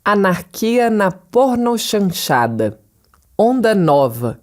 Anarquia na pornochanchada. Onda Nova.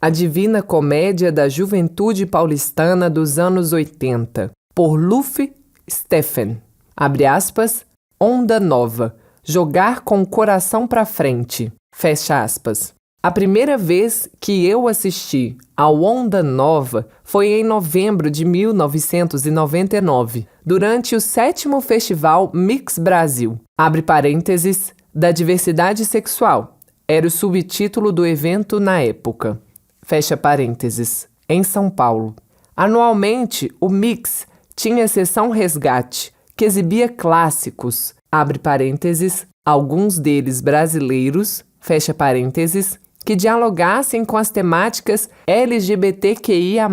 A Divina Comédia da Juventude Paulistana dos anos 80. Por Luffy Stephen. Abre aspas. Onda Nova. Jogar com o coração pra frente. Fecha aspas. A primeira vez que eu assisti ao Onda Nova foi em novembro de 1999, durante o 7º Festival Mix Brasil, abre parênteses, da diversidade sexual. Era o subtítulo do evento na época, fecha parênteses, em São Paulo. Anualmente, o Mix tinha sessão resgate, que exibia clássicos, abre parênteses, alguns deles brasileiros, fecha parênteses, que dialogassem com as temáticas LGBTQIA+,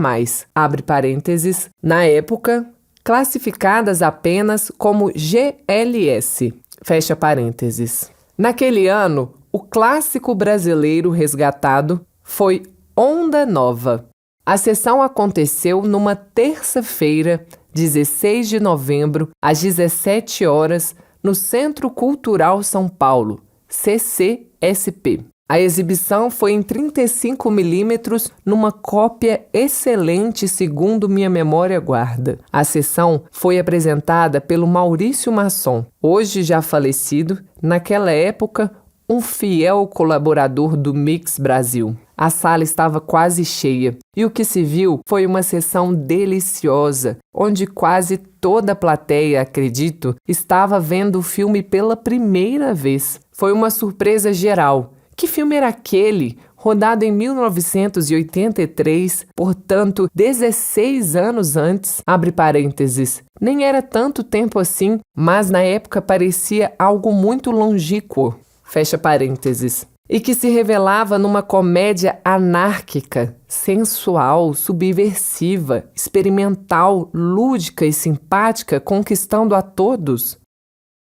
abre parênteses, na época, classificadas apenas como GLS, fecha parênteses. Naquele ano, o clássico brasileiro resgatado foi Onda Nova. A sessão aconteceu numa terça-feira, 16 de novembro, às 17 horas, no Centro Cultural São Paulo, CCSP. A exibição foi em 35mm numa cópia excelente segundo minha memória guarda. A sessão foi apresentada pelo Maurício Masson, hoje já falecido, naquela época um fiel colaborador do Mix Brasil. A sala estava quase cheia e o que se viu foi uma sessão deliciosa, onde quase toda a plateia, acredito, estava vendo o filme pela primeira vez. Foi uma surpresa geral. Que filme era aquele? Rodado em 1983, portanto, 16 anos antes, abre parênteses. Nem era tanto tempo assim, mas na época parecia algo muito longínquo, fecha parênteses. E que se revelava numa comédia anárquica, sensual, subversiva, experimental, lúdica e simpática, conquistando a todos.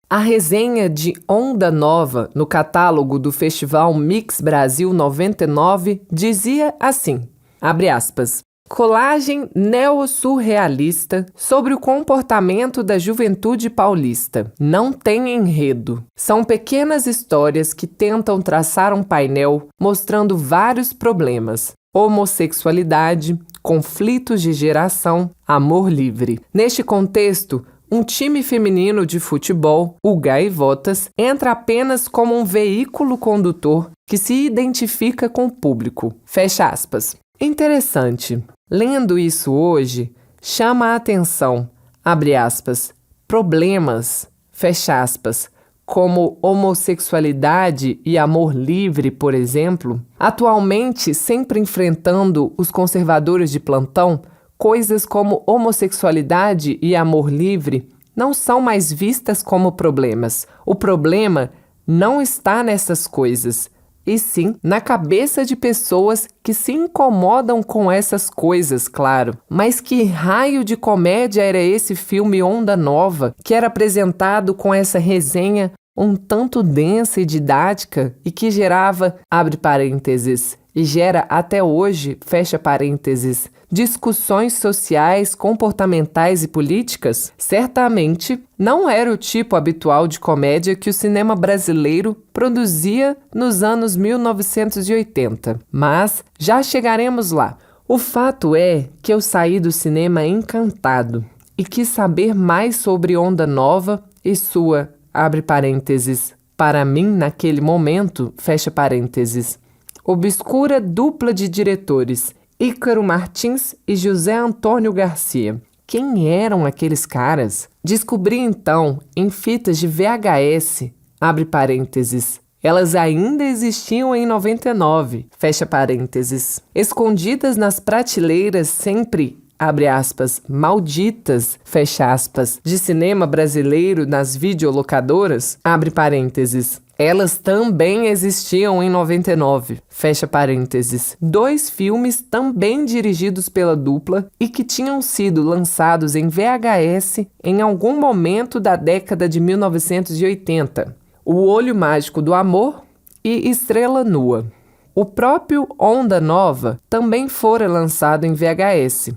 A resenha de Onda Nova no catálogo do Festival Mix Brasil 99 dizia assim, abre aspas, colagem neo-surrealista sobre o comportamento da juventude paulista. Não tem enredo. São pequenas histórias que tentam traçar um painel mostrando vários problemas. Homossexualidade, conflitos de geração, amor livre. Neste contexto, um time feminino de futebol, o Gaivotas, entra apenas como um veículo condutor que se identifica com o público. Fecha aspas. Interessante. Lendo isso hoje, chama a atenção, abre aspas, problemas, fecha aspas, como homossexualidade e amor livre, por exemplo, atualmente sempre enfrentando os conservadores de plantão, coisas como homossexualidade e amor livre não são mais vistas como problemas. O problema não está nessas coisas, e sim na cabeça de pessoas que se incomodam com essas coisas, claro. Mas que raio de comédia era esse filme Onda Nova, que era apresentado com essa resenha um tanto densa e didática e que gerava, abre parênteses, e gera até hoje, fecha parênteses, discussões sociais, comportamentais e políticas? Certamente não era o tipo habitual de comédia que o cinema brasileiro produzia nos anos 1980. Mas já chegaremos lá. O fato é que eu saí do cinema encantado e quis saber mais sobre Onda Nova e sua, abre parênteses, para mim naquele momento, fecha parênteses, obscura dupla de diretores, Ícaro Martins e José Antônio Garcia. Quem eram aqueles caras? Descobri então, em fitas de VHS, abre parênteses, elas ainda existiam em 99, fecha parênteses, escondidas nas prateleiras sempre, abre aspas, malditas, fecha aspas, de cinema brasileiro nas videolocadoras, abre parênteses. Elas também existiam em 99, fecha parênteses. 2 filmes também dirigidos pela dupla e que tinham sido lançados em VHS em algum momento da década de 1980. O Olho Mágico do Amor e Estrela Nua. O próprio Onda Nova também fora lançado em VHS.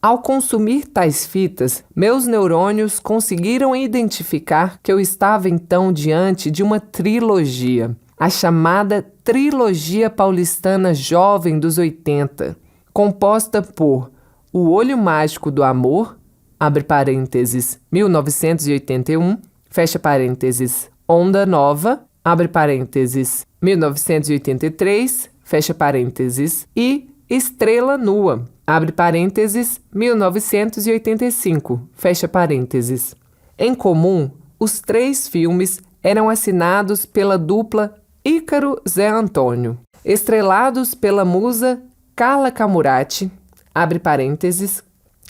Ao consumir tais fitas, meus neurônios conseguiram identificar que eu estava então diante de uma trilogia, a chamada Trilogia Paulistana Jovem dos 80, composta por O Olho Mágico do Amor, abre parênteses, 1981, fecha parênteses, Onda Nova, abre parênteses, 1983, fecha parênteses, e Estrela Nua, abre parênteses, 1985, fecha parênteses. Em comum, os 3 filmes eram assinados pela dupla Ícaro Zé Antônio, estrelados pela musa Carla Camurati, abre parênteses,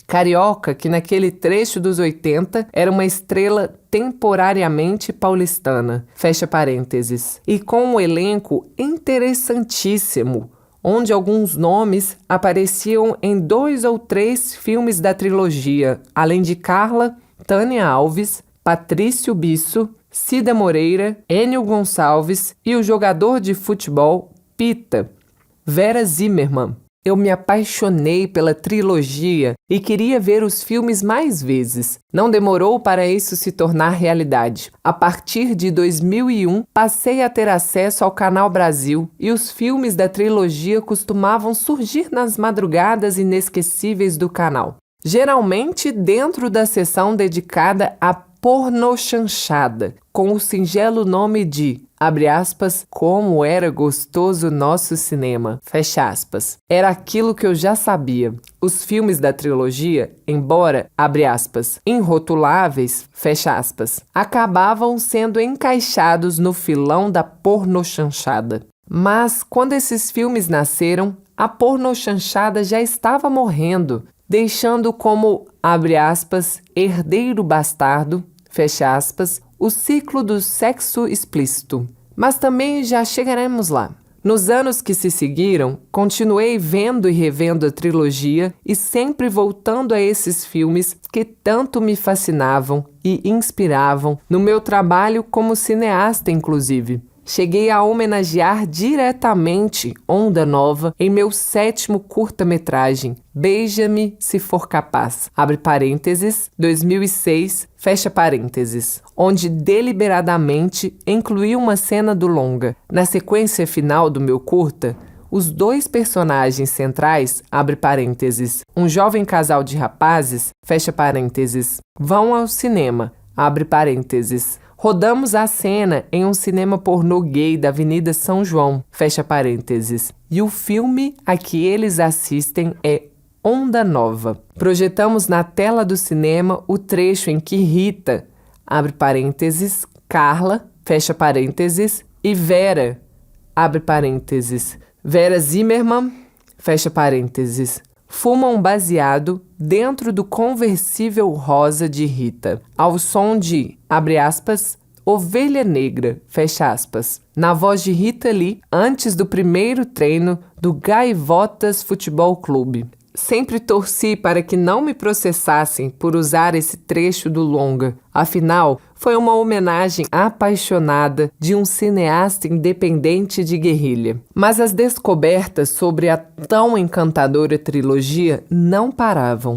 carioca que naquele trecho dos 80 era uma estrela temporariamente paulistana, fecha parênteses, e com um elenco interessantíssimo, onde alguns nomes apareciam em 2 ou 3 filmes da trilogia, além de Carla, Tânia Alves, Patrício Bisso, Cida Moreira, Enio Gonçalves e o jogador de futebol Pita, Vera Zimmermann. Eu me apaixonei pela trilogia e queria ver os filmes mais vezes. Não demorou para isso se tornar realidade. A partir de 2001, passei a ter acesso ao Canal Brasil e os filmes da trilogia costumavam surgir nas madrugadas inesquecíveis do canal. Geralmente dentro da seção dedicada à pornochanchada, com o singelo nome de, abre aspas, como era gostoso nosso cinema, fecha aspas. Era aquilo que eu já sabia. Os filmes da trilogia, embora, abre aspas, inrotuláveis, fecha aspas, acabavam sendo encaixados no filão da pornochanchada. Mas, quando esses filmes nasceram, a pornochanchada já estava morrendo, deixando como, abre aspas, herdeiro bastardo, fecha aspas, o ciclo do sexo explícito. Mas também já chegaremos lá. Nos anos que se seguiram, continuei vendo e revendo a trilogia e sempre voltando a esses filmes que tanto me fascinavam e inspiravam no meu trabalho como cineasta, inclusive. Cheguei a homenagear diretamente Onda Nova em meu 7º curta-metragem, Beija-me se for capaz, abre parênteses, 2006, fecha parênteses, onde deliberadamente incluí uma cena do longa. Na sequência final do meu curta, os 2 personagens centrais, abre parênteses, um jovem casal de rapazes, fecha parênteses, vão ao cinema, abre parênteses. Rodamos a cena em um cinema pornô gay da Avenida São João, fecha parênteses. E o filme a que eles assistem é Onda Nova. Projetamos na tela do cinema o trecho em que Rita, abre parênteses, Carla, fecha parênteses, e Vera, abre parênteses, Vera Zimmermann, fecha parênteses, fumam um baseado dentro do conversível rosa de Rita, ao som de, abre aspas, Ovelha Negra, fecha aspas, na voz de Rita Lee, antes do primeiro treino do Gaivotas Futebol Clube. Sempre torci para que não me processassem por usar esse trecho do longa. Afinal, foi uma homenagem apaixonada de um cineasta independente de guerrilha. Mas as descobertas sobre a tão encantadora trilogia não paravam.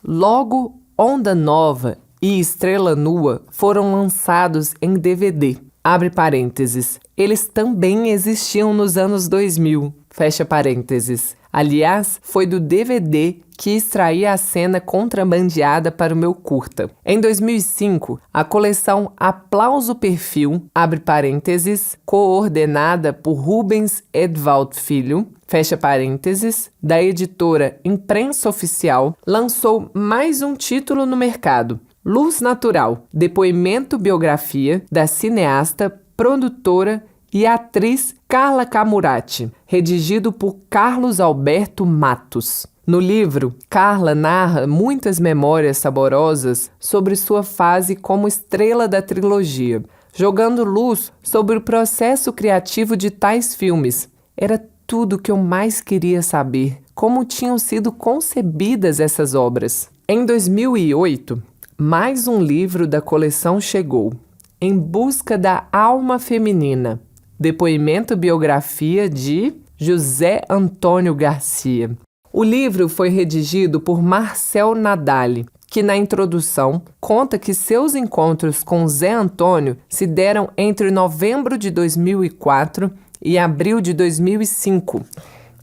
Logo, Onda Nova e Estrela Nua foram lançados em DVD. Abre parênteses. Eles também existiam nos anos 2000. Fecha parênteses. Aliás, foi do DVD que extraí a cena contrabandeada para o meu curta. Em 2005, a coleção Aplauso Perfil, abre parênteses, coordenada por Rubens Edvald Filho, fecha parênteses, da editora Imprensa Oficial, lançou mais um título no mercado, Luz Natural, depoimento biografia da cineasta, produtora e atriz Carla Camurati, redigido por Carlos Alberto Matos. No livro, Carla narra muitas memórias saborosas sobre sua fase como estrela da trilogia, jogando luz sobre o processo criativo de tais filmes. Era tudo que eu mais queria saber, como tinham sido concebidas essas obras. Em 2008, mais um livro da coleção chegou, Em Busca da Alma Feminina, depoimento biografia de José Antônio Garcia. O livro foi redigido por Marcel Nadali, que na introdução conta que seus encontros com Zé Antônio se deram entre novembro de 2004 e abril de 2005.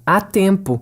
Há tempo,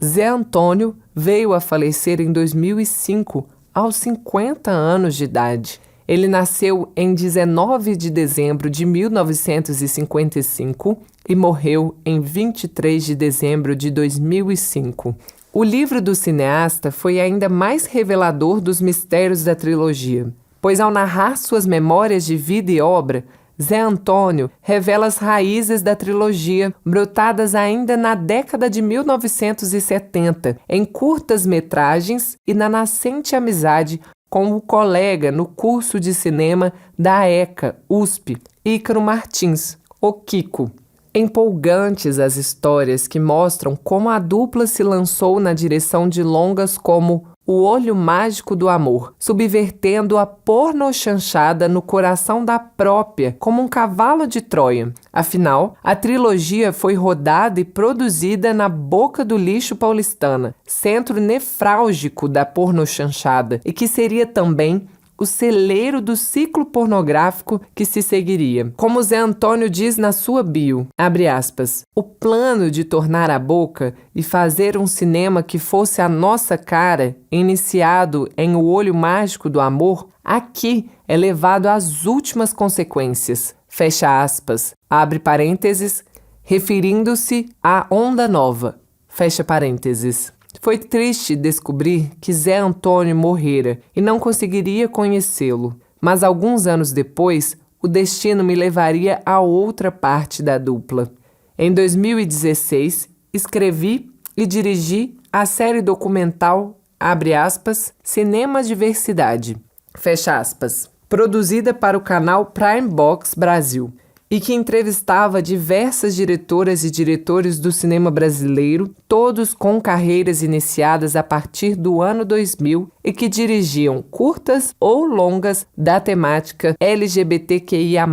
Zé Antônio veio a falecer em 2005, aos 50 anos de idade. Ele nasceu em 19 de dezembro de 1955 e morreu em 23 de dezembro de 2005. O livro do cineasta foi ainda mais revelador dos mistérios da trilogia, pois ao narrar suas memórias de vida e obra, Zé Antônio revela as raízes da trilogia, brotadas ainda na década de 1970, em curtas-metragens e na nascente amizade com o colega no curso de cinema da ECA, USP, Ícaro Martins, o Kiko. Empolgantes as histórias que mostram como a dupla se lançou na direção de longas como O Olho Mágico do Amor, subvertendo a pornochanchada no coração da própria como um cavalo de Troia. Afinal, a trilogia foi rodada e produzida na Boca do Lixo paulistana, centro nefrálgico da pornochanchada, e que seria também o celeiro do ciclo pornográfico que se seguiria. Como Zé Antônio diz na sua bio, abre aspas, o plano de tornar a Boca e fazer um cinema que fosse a nossa cara, iniciado em O Olho Mágico do Amor, aqui é levado às últimas consequências. Fecha aspas, abre parênteses, referindo-se à Onda Nova. Fecha parênteses. Foi triste descobrir que Zé Antônio morrera e não conseguiria conhecê-lo, mas alguns anos depois, o destino me levaria a outra parte da dupla. Em 2016, escrevi e dirigi a série documental, abre aspas, Cinema Diversidade, fecha aspas, produzida para o canal Prime Box Brasil, e que entrevistava diversas diretoras e diretores do cinema brasileiro, todos com carreiras iniciadas a partir do ano 2000 e que dirigiam curtas ou longas da temática LGBTQIA+.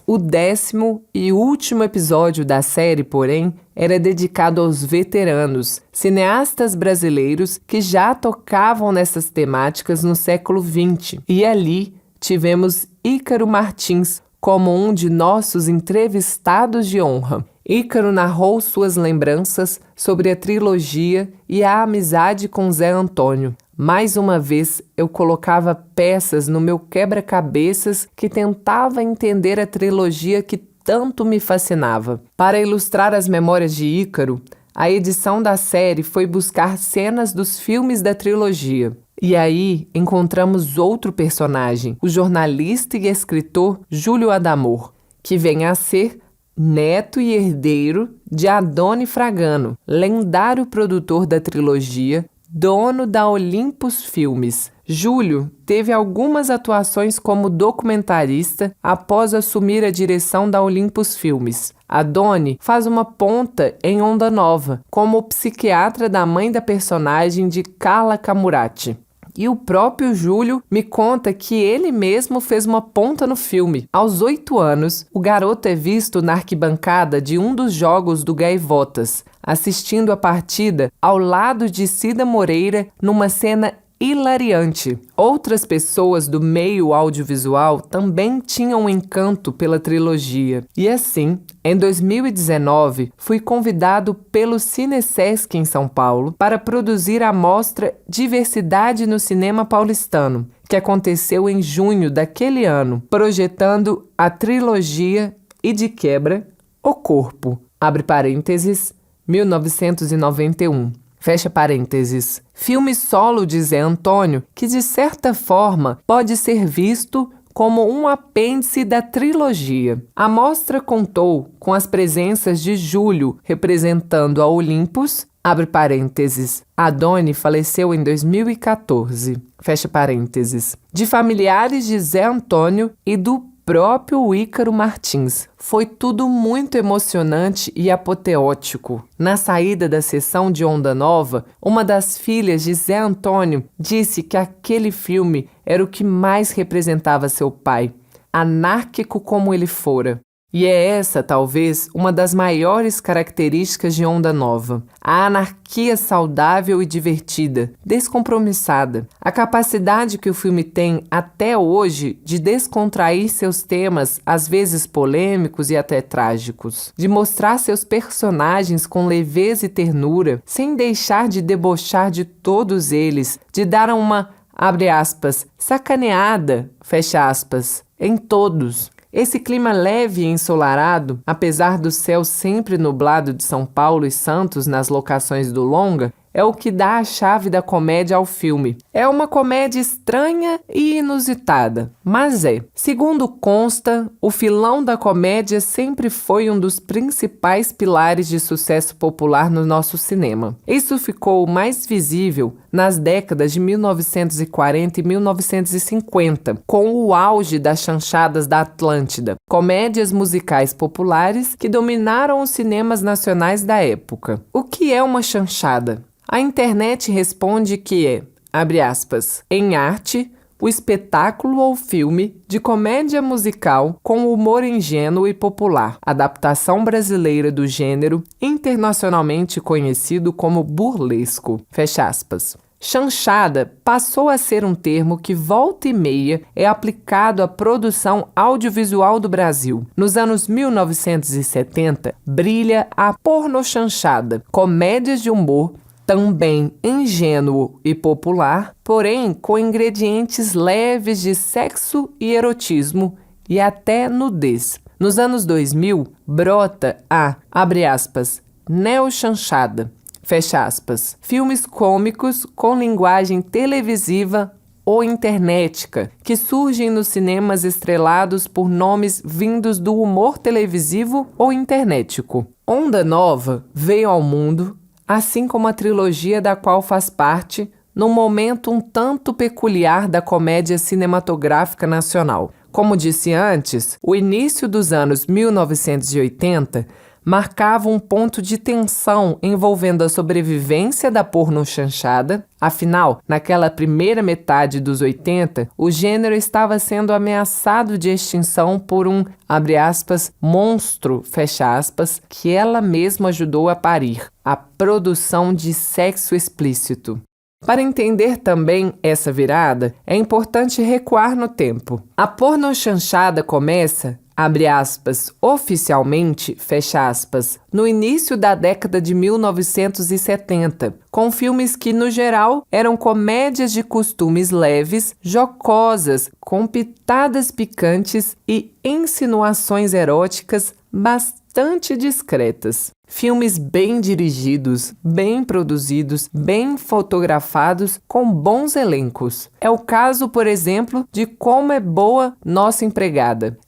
O 10º e último episódio da série, porém, era dedicado aos veteranos, cineastas brasileiros que já tocavam nessas temáticas no século XX. E ali tivemos Ícaro Martins como um de nossos entrevistados de honra. Ícaro narrou suas lembranças sobre a trilogia e a amizade com Zé Antônio. Mais uma vez, eu colocava peças no meu quebra-cabeças que tentava entender a trilogia que tanto me fascinava. Para ilustrar as memórias de Ícaro, a edição da série foi buscar cenas dos filmes da trilogia. E aí encontramos outro personagem, o jornalista e escritor Júlio Adamor, que vem a ser neto e herdeiro de Adoni Fragano, lendário produtor da trilogia, dono da Olympus Filmes. Júlio teve algumas atuações como documentarista após assumir a direção da Olympus Filmes. Adoni faz uma ponta em Onda Nova, como psiquiatra da mãe da personagem de Carla Camurati. E o próprio Júlio me conta que ele mesmo fez uma ponta no filme. Aos 8 anos, o garoto é visto na arquibancada de um dos jogos do Gaivotas, assistindo a partida ao lado de Cida Moreira numa cena hilariante. Outras pessoas do meio audiovisual também tinham um encanto pela trilogia. E assim, em 2019, fui convidado pelo Cinesesc em São Paulo para produzir a mostra Diversidade no Cinema Paulistano, que aconteceu em junho daquele ano, projetando a trilogia e, de quebra, O Corpo, abre parênteses, 1991. Fecha parênteses. Filme solo de Zé Antônio, que de certa forma pode ser visto como um apêndice da trilogia. A mostra contou com as presenças de Júlio, representando a Olympus, abre parênteses. Adoni faleceu em 2014, fecha parênteses. De familiares de Zé Antônio e do próprio Ícaro Martins. Foi tudo muito emocionante e apoteótico. Na saída da sessão de Onda Nova, uma das filhas de Zé Antônio disse que aquele filme era o que mais representava seu pai, anárquico como ele fora. E é essa, talvez, uma das maiores características de Onda Nova. A anarquia saudável e divertida, descompromissada. A capacidade que o filme tem, até hoje, de descontrair seus temas, às vezes polêmicos e até trágicos. De mostrar seus personagens com leveza e ternura, sem deixar de debochar de todos eles, de dar uma, abre aspas, sacaneada, fecha aspas, em todos. Esse clima leve e ensolarado, apesar do céu sempre nublado de São Paulo e Santos nas locações do longa, é o que dá a chave da comédia ao filme. É uma comédia estranha e inusitada, mas é. Segundo consta, o filão da comédia sempre foi um dos principais pilares de sucesso popular no nosso cinema. Isso ficou mais visível nas décadas de 1940 e 1950, com o auge das chanchadas da Atlântida, comédias musicais populares que dominaram os cinemas nacionais da época. O que é uma chanchada? A internet responde que é, abre aspas, em arte, o espetáculo ou filme de comédia musical com humor ingênuo e popular, adaptação brasileira do gênero internacionalmente conhecido como burlesco, fecha aspas. Chanchada passou a ser um termo que volta e meia é aplicado à produção audiovisual do Brasil. Nos anos 1970, brilha a pornochanchada, comédias de humor também ingênuo e popular, porém com ingredientes leves de sexo e erotismo e até nudez. Nos anos 2000, brota a, abre aspas, neochanchada, fecha aspas, filmes cômicos com linguagem televisiva ou internética, que surgem nos cinemas estrelados por nomes vindos do humor televisivo ou internetico. Onda Nova veio ao mundo, assim como a trilogia da qual faz parte, num momento um tanto peculiar da comédia cinematográfica nacional. Como disse antes, o início dos anos 1980 marcava um ponto de tensão envolvendo a sobrevivência da pornochanchada. Afinal, naquela primeira metade dos 80, o gênero estava sendo ameaçado de extinção por um, abre aspas, monstro, fecha aspas, que ela mesma ajudou a parir, a produção de sexo explícito. Para entender também essa virada, é importante recuar no tempo. A pornochanchada começa, abre aspas, oficialmente, fecha aspas, no início da década de 1970, com filmes que, no geral, eram comédias de costumes leves, jocosas, com pitadas picantes e insinuações eróticas bastante discretas. Filmes bem dirigidos, bem produzidos, bem fotografados, com bons elencos. É o caso, por exemplo, de Como é Boa Nossa Empregada.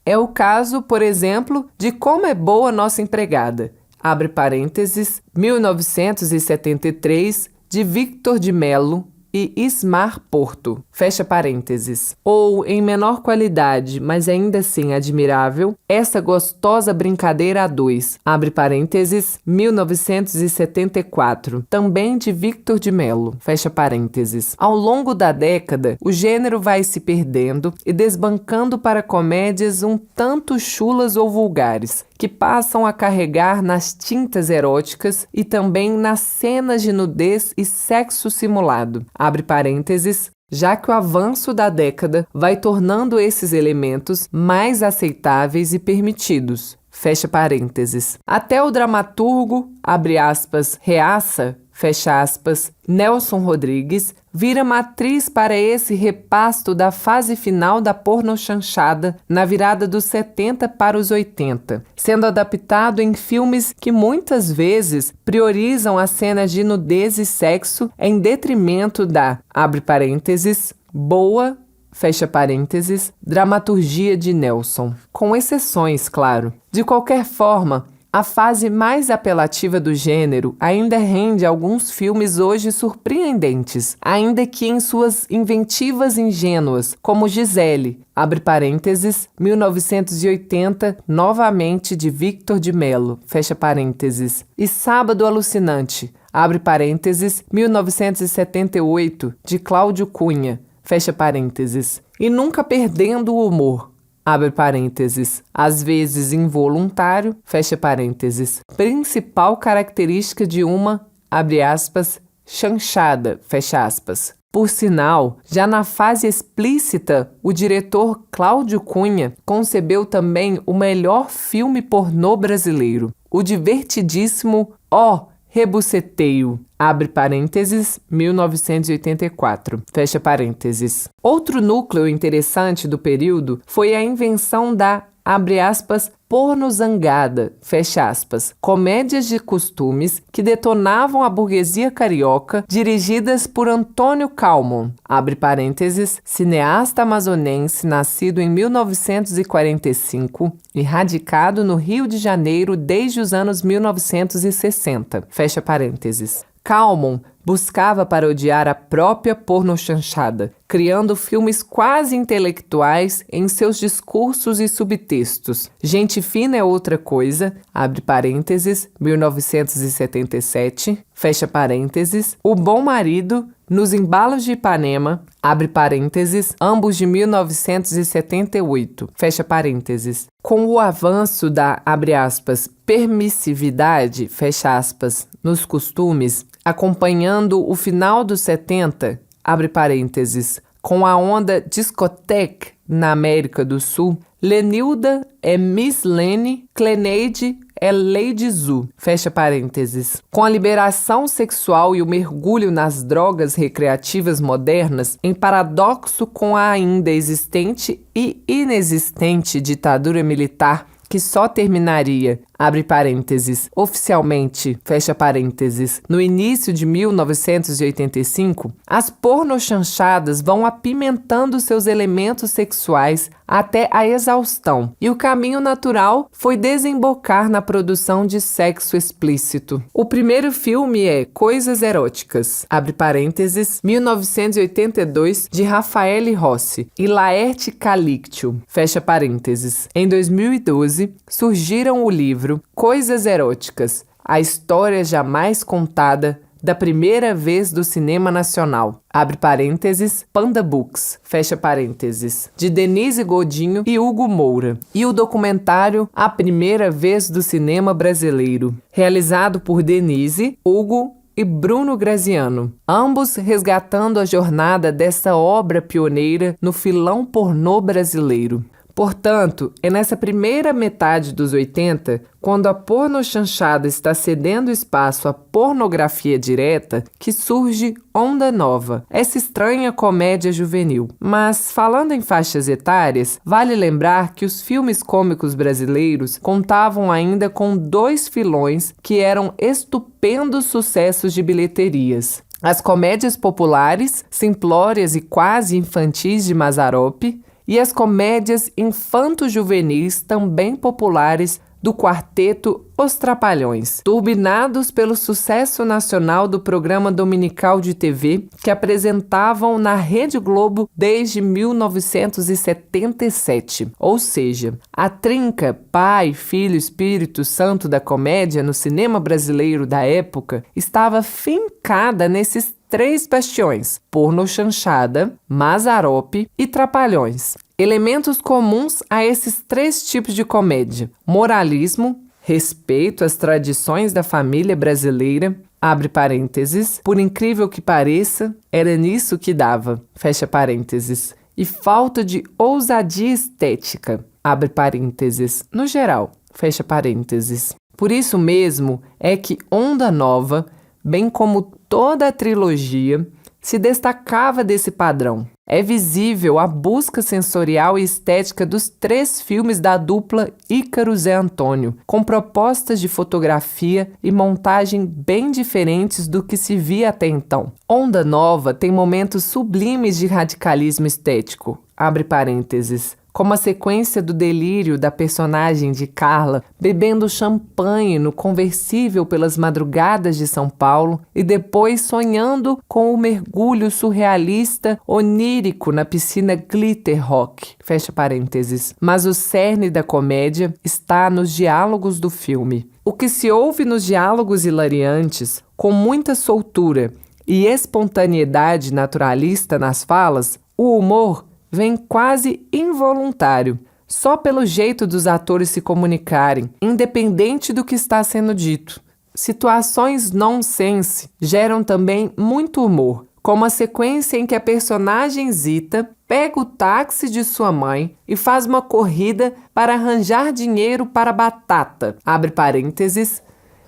Abre parênteses, 1973, de Victor de Mello e Ismar Porto, fecha parênteses. Ou, em menor qualidade, mas ainda assim admirável, Essa Gostosa Brincadeira a Dois, abre parênteses, 1974, também de Victor de Mello, fecha parênteses. Ao longo da década, o gênero vai se perdendo e desbancando para comédias um tanto chulas ou vulgares, que passam a carregar nas tintas eróticas e também nas cenas de nudez e sexo simulado, abre parênteses, já que o avanço da década vai tornando esses elementos mais aceitáveis e permitidos, fecha parênteses. Até o dramaturgo, abre aspas, Reaça, fecha aspas, Nelson Rodrigues, vira matriz para esse repasto da fase final da pornochanchada na virada dos 70 para os 80, sendo adaptado em filmes que muitas vezes priorizam as cenas de nudez e sexo em detrimento da, abre parênteses, boa, fecha parênteses, dramaturgia de Nelson. Com exceções, claro. De qualquer forma, a fase mais apelativa do gênero ainda rende alguns filmes hoje surpreendentes, ainda que em suas inventivas ingênuas, como Gisele, abre parênteses, 1980, novamente de Victor de Mello, fecha parênteses, e Sábado Alucinante, abre parênteses, 1978, de Cláudio Cunha, fecha parênteses, e nunca perdendo o humor, abre parênteses, às vezes involuntário, fecha parênteses. Principal característica de uma, abre aspas, chanchada, fecha aspas. Por sinal, já na fase explícita, o diretor Cláudio Cunha concebeu também o melhor filme pornô brasileiro, o divertidíssimo Ó Rebuceteio, abre parênteses, 1984, fecha parênteses. Outro núcleo interessante do período foi a invenção da, abre aspas, porno zangada, fecha aspas, comédias de costumes que detonavam a burguesia carioca, dirigidas por Antônio Calmon, abre parênteses, cineasta amazonense nascido em 1945 e radicado no Rio de Janeiro desde os anos 1960, fecha parênteses. Calmon buscava parodiar a própria pornochanchada, criando filmes quase intelectuais em seus discursos e subtextos. Gente Fina é Outra Coisa, abre parênteses, 1977, fecha parênteses. O Bom Marido, Nos Embalos de Ipanema, abre parênteses, ambos de 1978, fecha parênteses. Com o avanço da, abre aspas, permissividade, fecha aspas, nos costumes, acompanhando o final dos 70, abre parênteses, com a onda discoteque na América do Sul, Lenilda é Miss Lene, Cleneide é Lady Zu, fecha parênteses. Com a liberação sexual e o mergulho nas drogas recreativas modernas, em paradoxo com a ainda existente e inexistente ditadura militar que só terminaria, abre parênteses, oficialmente, fecha parênteses, no início de 1985, as pornochanchadas vão apimentando seus elementos sexuais até a exaustão, e o caminho natural foi desembocar na produção de sexo explícito. O primeiro filme é Coisas Eróticas, abre parênteses, 1982, de Raffaele Rossi e Laerte Calicchio, fecha parênteses. Em 2012, surgiram o livro Coisas Eróticas, a história jamais contada da primeira vez do cinema nacional, abre parênteses, Panda Books, fecha parênteses, de Denise Godinho e Hugo Moura, e o documentário A Primeira Vez do Cinema Brasileiro, realizado por Denise, Hugo e Bruno Graziano, ambos resgatando a jornada dessa obra pioneira no filão pornô brasileiro. Portanto, é nessa primeira metade dos 80, quando a pornochanchada está cedendo espaço à pornografia direta, que surge Onda Nova, essa estranha comédia juvenil. Mas, falando em faixas etárias, vale lembrar que os filmes cômicos brasileiros contavam ainda com 2 filões que eram estupendos sucessos de bilheterias. As comédias populares, simplórias e quase infantis de Mazzaropi, e as comédias infanto-juvenis também populares do quarteto Os Trapalhões, turbinados pelo sucesso nacional do programa dominical de TV que apresentavam na Rede Globo desde 1977. Ou seja, a trinca Pai, Filho, Espírito Santo da comédia no cinema brasileiro da época estava fincada nesses 3 bastiões: pornochanchada, Mazzaropi e Trapalhões. Elementos comuns a esses 3 tipos de comédia: moralismo, respeito às tradições da família brasileira, abre parênteses, por incrível que pareça, era nisso que dava, fecha parênteses, e falta de ousadia estética, abre parênteses, no geral, fecha parênteses. Por isso mesmo é que Onda Nova, bem como toda a trilogia, se destacava desse padrão. É visível a busca sensorial e estética dos 3 filmes da dupla Ícaro Zé Antônio, com propostas de fotografia e montagem bem diferentes do que se via até então. Onda Nova tem momentos sublimes de radicalismo estético, abre parênteses, como a sequência do delírio da personagem de Carla bebendo champanhe no conversível pelas madrugadas de São Paulo e depois sonhando com o mergulho surrealista onírico na piscina Glitter Rock, fecha parênteses. Mas o cerne da comédia está nos diálogos do filme. O que se ouve nos diálogos hilariantes, com muita soltura e espontaneidade naturalista nas falas, o humor vem quase involuntário, só pelo jeito dos atores se comunicarem, independente do que está sendo dito. Situações nonsense geram também muito humor, como a sequência em que a personagem Zita pega o táxi de sua mãe e faz uma corrida para arranjar dinheiro para batata, abre parênteses,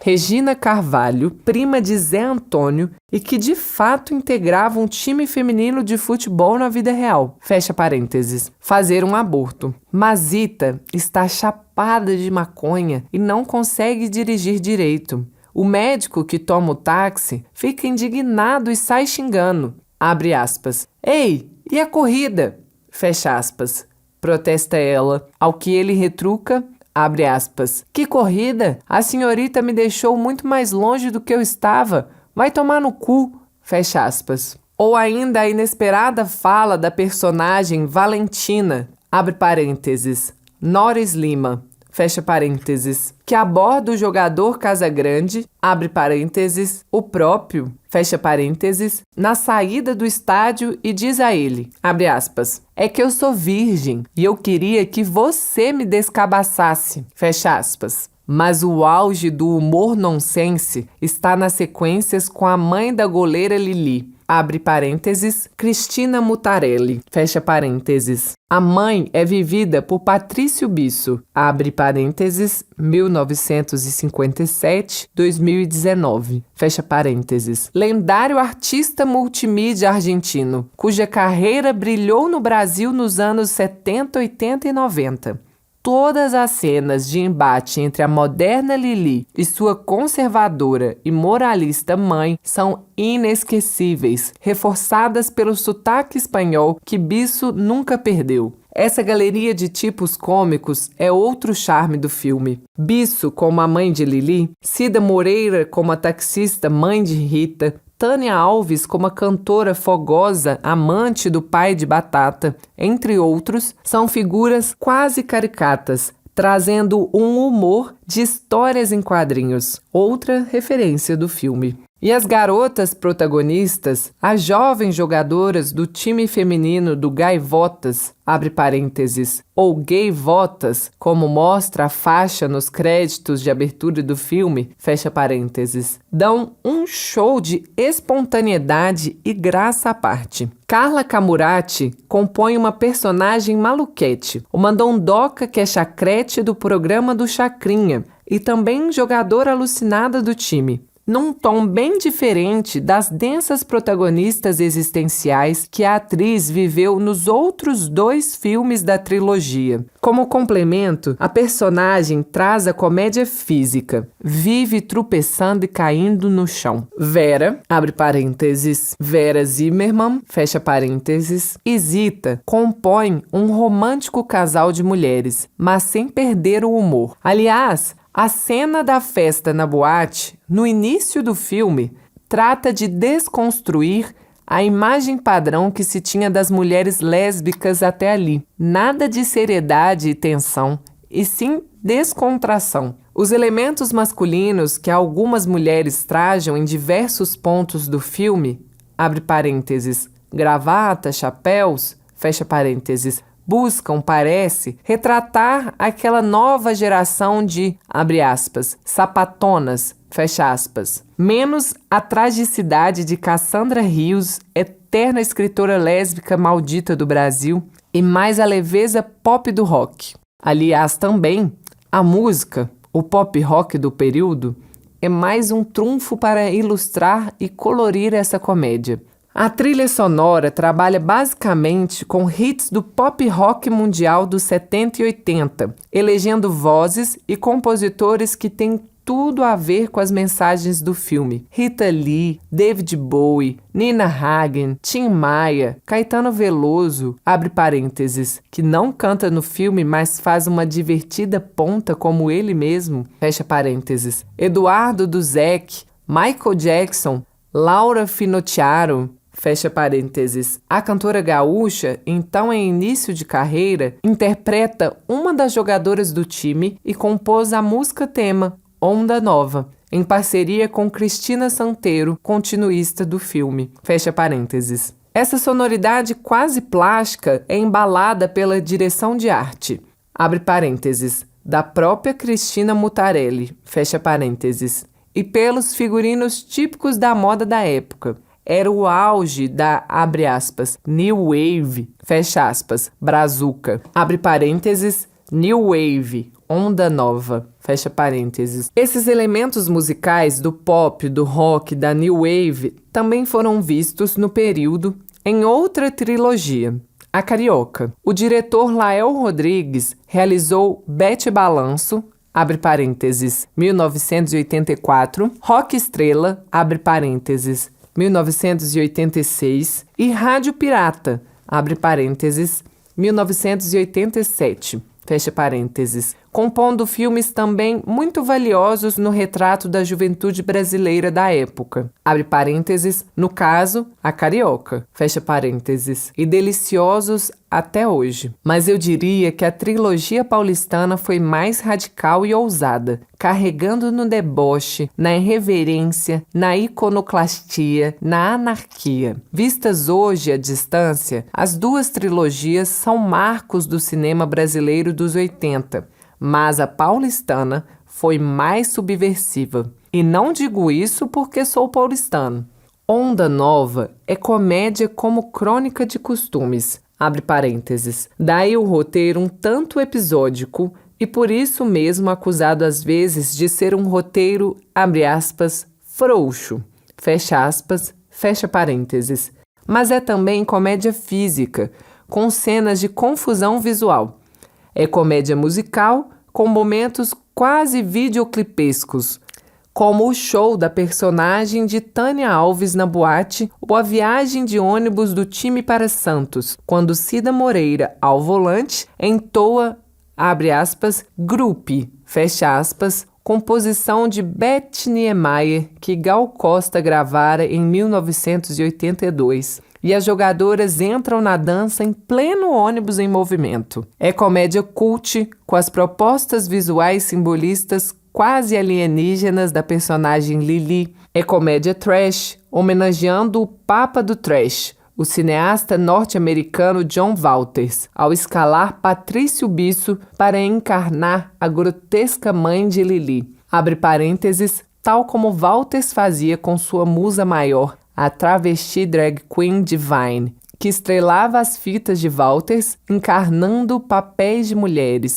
Regina Carvalho, prima de Zé Antônio e que de fato integrava um time feminino de futebol na vida real, fecha parênteses, fazer um aborto. Mas Zita está chapada de maconha e não consegue dirigir direito. O médico que toma o táxi fica indignado e sai xingando, abre aspas. Ei, e a corrida? Fecha aspas. Protesta ela, ao que ele retruca, abre aspas. Que corrida? A senhorita me deixou muito mais longe do que eu estava. Vai tomar no cu, fecha aspas. Ou ainda a inesperada fala da personagem Valentina, abre parênteses, Norris Lima, fecha parênteses, que aborda o jogador Casagrande, abre parênteses, o próprio, fecha parênteses, na saída do estádio e diz a ele, abre aspas, é que eu sou virgem e eu queria que você me descabaçasse, fecha aspas. Mas o auge do humor nonsense está nas sequências com a mãe da goleira Lili, abre parênteses, Cristina Mutarelli, fecha parênteses. A mãe é vivida por Patrício Bisso, abre parênteses, 1957-2019, fecha parênteses. Lendário artista multimídia argentino, cuja carreira brilhou no Brasil nos anos 70, 80 e 90. Todas as cenas de embate entre a moderna Lili e sua conservadora e moralista mãe são inesquecíveis, reforçadas pelo sotaque espanhol que Bisso nunca perdeu. Essa galeria de tipos cômicos é outro charme do filme. Bisso como a mãe de Lili, Cida Moreira como a taxista mãe de Rita, Tânia Alves como a cantora fogosa, amante do pai de Batata, entre outros, são figuras quase caricatas, trazendo um humor de histórias em quadrinhos, outra referência do filme. E as garotas protagonistas, as jovens jogadoras do time feminino do Gaivotas, abre parênteses, ou Gayvotas, como mostra a faixa nos créditos de abertura do filme, fecha parênteses, dão um show de espontaneidade e graça à parte. Carla Camurati compõe uma personagem maluquete, uma dondoca que é chacrete do programa do Chacrinha e também jogadora alucinada do time, num tom bem diferente das densas protagonistas existenciais que a atriz viveu nos outros 2 filmes da trilogia. Como complemento, a personagem traz a comédia física, vive tropeçando e caindo no chão. Vera, abre parênteses, Vera Zimmermann, fecha parênteses, e Zita compõem um romântico casal de mulheres, mas sem perder o humor. Aliás, a cena da festa na boate, no início do filme, trata de desconstruir a imagem padrão que se tinha das mulheres lésbicas até ali. Nada de seriedade e tensão, e sim descontração. Os elementos masculinos que algumas mulheres trajam em diversos pontos do filme, abre parênteses, gravata, chapéus, fecha parênteses, buscam, parece, retratar aquela nova geração de, abre aspas, sapatonas, fecha aspas. Menos a tragicidade de Cassandra Rios, eterna escritora lésbica maldita do Brasil, e mais a leveza pop do rock. Aliás, também, a música, o pop rock do período, é mais um trunfo para ilustrar e colorir essa comédia. A trilha sonora trabalha basicamente com hits do pop rock mundial dos 70 e 80, elegendo vozes e compositores que têm tudo a ver com as mensagens do filme. Rita Lee, David Bowie, Nina Hagen, Tim Maia, Caetano Veloso, abre parênteses, que não canta no filme, mas faz uma divertida ponta como ele mesmo, fecha parênteses, Eduardo Duzec, Michael Jackson, Laura Finocchiaro, fecha parênteses. A cantora gaúcha, então em início de carreira, interpreta uma das jogadoras do time e compôs a música tema, Onda Nova, em parceria com Cristina Santeiro, continuista do filme, fecha parênteses. Essa sonoridade quase plástica é embalada pela direção de arte. abre parênteses, da própria Cristina Mutarelli, fecha parênteses, e pelos figurinos típicos da moda da época. Era o auge da, abre aspas, New Wave, fecha aspas, brazuca, abre parênteses, New Wave, onda nova, fecha parênteses. Esses elementos musicais do pop, do rock, da New Wave também foram vistos no período em outra trilogia, A Carioca. O diretor Lael Rodrigues realizou Bete Balanço, abre parênteses, 1984, Rock Estrela, abre parênteses, 1986, e Rádio Pirata, abre parênteses, 1987, fecha parênteses, compondo filmes também muito valiosos no retrato da juventude brasileira da época, abre parênteses, no caso, A Carioca, fecha parênteses, e deliciosos até hoje. Mas eu diria que a trilogia paulistana foi mais radical e ousada, carregando no deboche, na irreverência, na iconoclastia, na anarquia. Vistas hoje à distância, as duas trilogias são marcos do cinema brasileiro dos 80, mas a paulistana foi mais subversiva. E não digo isso porque sou paulistano. Onda Nova é comédia como crônica de costumes, abre parênteses. Daí o roteiro um tanto episódico e por isso mesmo acusado às vezes de ser um roteiro, abre aspas, frouxo, fecha aspas, fecha parênteses. Mas é também comédia física, com cenas de confusão visual. É comédia musical com momentos quase videoclipescos, como o show da personagem de Tânia Alves na boate ou a viagem de ônibus do time para Santos, quando Cida Moreira, ao volante, entoa, abre aspas, Grupi, fecha aspas, composição de Beth Niemeyer, que Gal Costa gravara em 1982. E as jogadoras entram na dança em pleno ônibus em movimento. É comédia cult, com as propostas visuais simbolistas quase alienígenas da personagem Lili. É comédia trash, homenageando o Papa do Trash, o cineasta norte-americano John Waters, ao escalar Patrício Bisso para encarnar a grotesca mãe de Lili. Abre parênteses, tal como Waters fazia com sua musa maior, a travesti drag queen Divine, que estrelava as fitas de Waters encarnando papéis de mulheres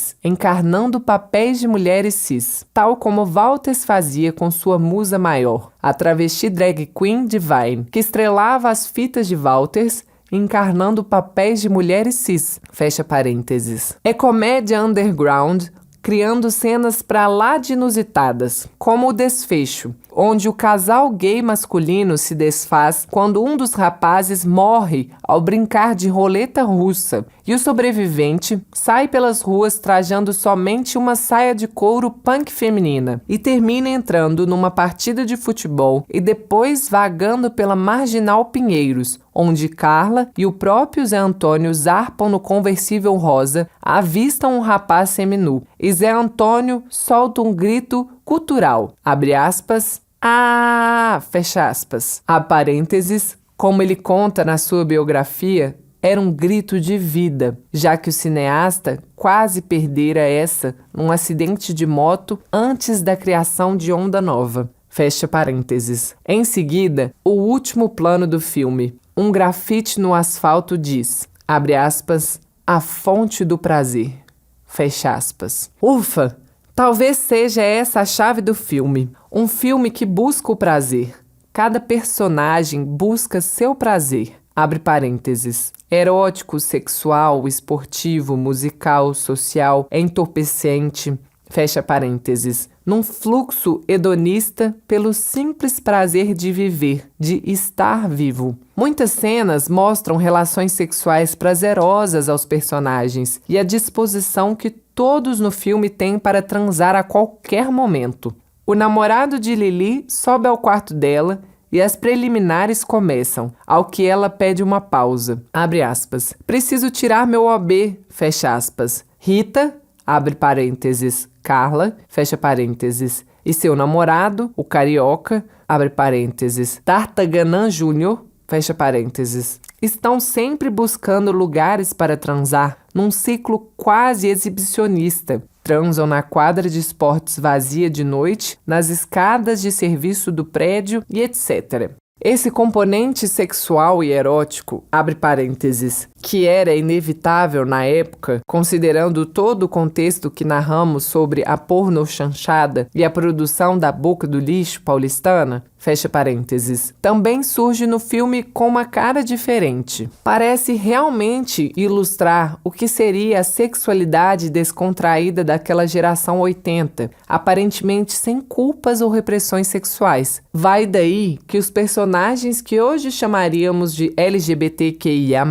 cis, tal como Waters fazia com sua musa maior, a travesti drag queen Divine, que estrelava as fitas de Waters encarnando papéis de mulheres cis, fecha parênteses. É comédia underground, criando cenas pra lá de inusitadas, como o desfecho, onde o casal gay masculino se desfaz quando um dos rapazes morre ao brincar de roleta russa e o sobrevivente sai pelas ruas trajando somente uma saia de couro punk feminina e termina entrando numa partida de futebol e depois vagando pela Marginal Pinheiros, onde Carla e o próprio Zé Antônio zarpam no conversível rosa, avistam um rapaz seminu e Zé Antônio solta um grito cultural, abre aspas, fecha aspas. A parênteses, como ele conta na sua biografia, era um grito de vida, já que o cineasta quase perdera essa num acidente de moto antes da criação de Onda Nova. Fecha parênteses. Em seguida, o último plano do filme, um grafite no asfalto diz, abre aspas, a fonte do prazer. Fecha aspas. Ufa! Talvez seja essa a chave do filme. Um filme que busca o prazer. Cada personagem busca seu prazer. Abre parênteses. Erótico, sexual, esportivo, musical, social, entorpecente. Fecha parênteses. Num fluxo hedonista pelo simples prazer de viver, de estar vivo. Muitas cenas mostram relações sexuais prazerosas aos personagens e a disposição que todos no filme têm para transar a qualquer momento. O namorado de Lili sobe ao quarto dela e as preliminares começam, ao que ela pede uma pausa. Abre aspas. Preciso tirar meu OB, fecha aspas. Rita, abre parênteses, Carla, fecha parênteses, e seu namorado, o carioca, abre parênteses, Tartaganã Júnior, fecha parênteses, estão sempre buscando lugares para transar, num ciclo quase exibicionista. Transam na quadra de esportes vazia de noite, nas escadas de serviço do prédio e etc. Esse componente sexual e erótico, abre parênteses, que era inevitável na época, considerando todo o contexto que narramos sobre a pornochanchada e a produção da Boca do Lixo paulistana, fecha parênteses, também surge no filme com uma cara diferente. Parece realmente ilustrar o que seria a sexualidade descontraída daquela geração 80, aparentemente sem culpas ou repressões sexuais. Vai daí que os personagens que hoje chamaríamos de LGBTQIA+,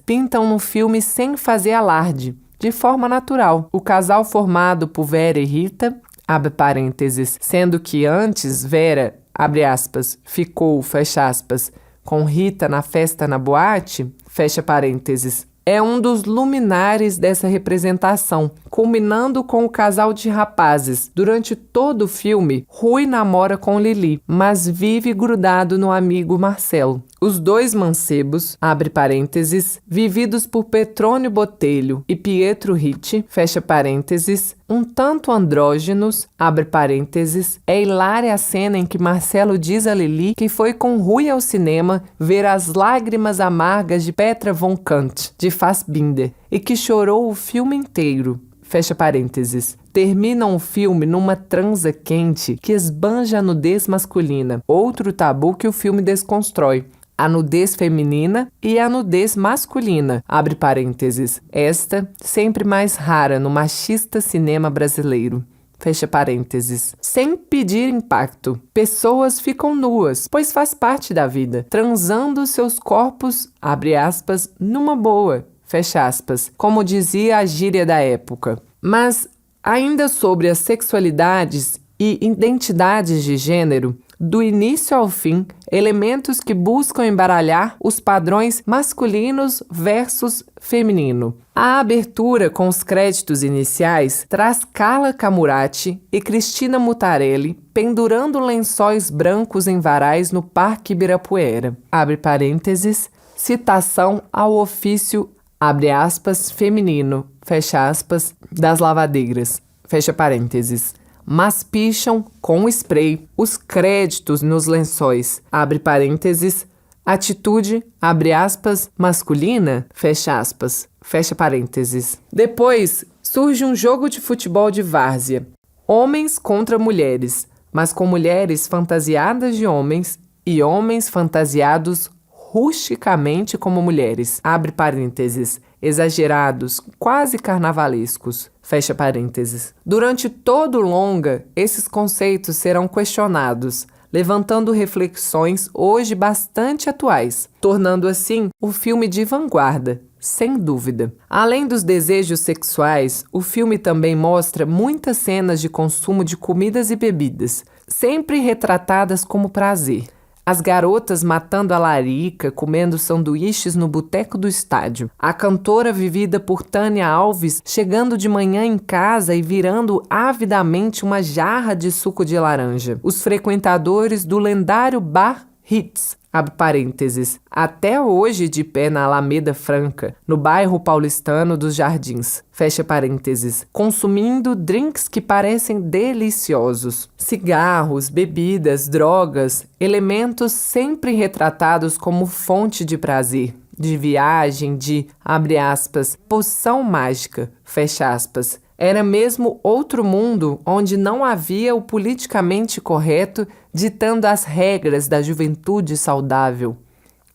pintam no filme sem fazer alarde, de forma natural. O casal formado por Vera e Rita, abre parênteses, sendo que antes Vera, abre aspas, ficou, fecha aspas, com Rita na festa na boate, fecha parênteses, é um dos luminares dessa representação, culminando com o casal de rapazes. Durante todo o filme, Rui namora com Lili, mas vive grudado no amigo Marcelo. Os dois mancebos, abre parênteses, vividos por Petrônio Botelho e Pietro Ricci, fecha parênteses, um tanto andrógenos, abre parênteses, é hilária a cena em que Marcelo diz a Lili que foi com Rui ao cinema ver As Lágrimas Amargas de Petra von Kant, de Fassbinder, e que chorou o filme inteiro. Fecha parênteses. Terminam o filme numa transa quente que esbanja a nudez masculina, outro tabu que o filme desconstrói. A nudez feminina e a nudez masculina, abre parênteses. Esta sempre mais rara no machista cinema brasileiro. Fecha parênteses. Sem pedir impacto, pessoas ficam nuas, pois faz parte da vida, transando seus corpos, abre aspas, numa boa, fecha aspas, como dizia a gíria da época. Mas, ainda sobre as sexualidades e identidades de gênero, do início ao fim, elementos que buscam embaralhar os padrões masculinos versus feminino. A abertura com os créditos iniciais traz Carla Camurati e Cristina Mutarelli pendurando lençóis brancos em varais no Parque Ibirapuera. Abre parênteses, citação ao ofício, abre aspas, feminino, fecha aspas, das lavadeiras, fecha parênteses. Mas picham com spray os créditos nos lençóis, abre parênteses, atitude, abre aspas, masculina, fecha aspas, fecha parênteses. Depois surge um jogo de futebol de várzea, homens contra mulheres, mas com mulheres fantasiadas de homens e homens fantasiados rusticamente como mulheres, abre parênteses, exagerados, quase carnavalescos, fecha parênteses. Durante todo o longa, esses conceitos serão questionados, levantando reflexões hoje bastante atuais, tornando assim o filme de vanguarda, sem dúvida. Além dos desejos sexuais, o filme também mostra muitas cenas de consumo de comidas e bebidas, sempre retratadas como prazer. As garotas matando a larica, comendo sanduíches no boteco do estádio. A cantora vivida por Tânia Alves chegando de manhã em casa e virando avidamente uma jarra de suco de laranja. Os frequentadores do lendário bar Hits, abre parênteses, até hoje de pé na Alameda Franca, no bairro paulistano dos Jardins, fecha parênteses, consumindo drinks que parecem deliciosos. Cigarros, bebidas, drogas, elementos sempre retratados como fonte de prazer, de viagem, de, abre aspas, poção mágica, fecha aspas. Era mesmo outro mundo onde não havia o politicamente correto ditando as regras da juventude saudável.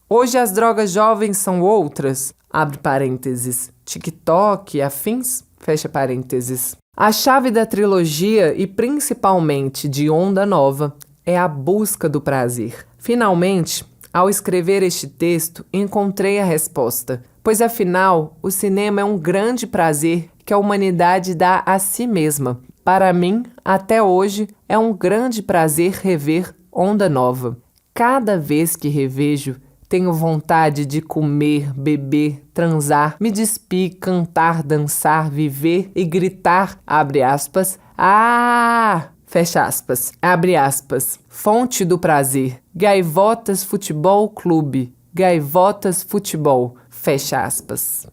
Hoje as drogas jovens são outras, abre parênteses, TikTok e afins, fecha parênteses. A chave da trilogia e principalmente de Onda Nova é a busca do prazer. Finalmente, ao escrever este texto, encontrei a resposta, pois afinal o cinema é um grande prazer que a humanidade dá a si mesma. Para mim, até hoje, é um grande prazer rever Onda Nova. Cada vez que revejo, tenho vontade de comer, beber, transar, me despir, cantar, dançar, viver e gritar, abre aspas, ah! Fecha aspas, abre aspas, fonte do prazer, Gaivotas Futebol Clube, Gaivotas Futebol, fecha aspas.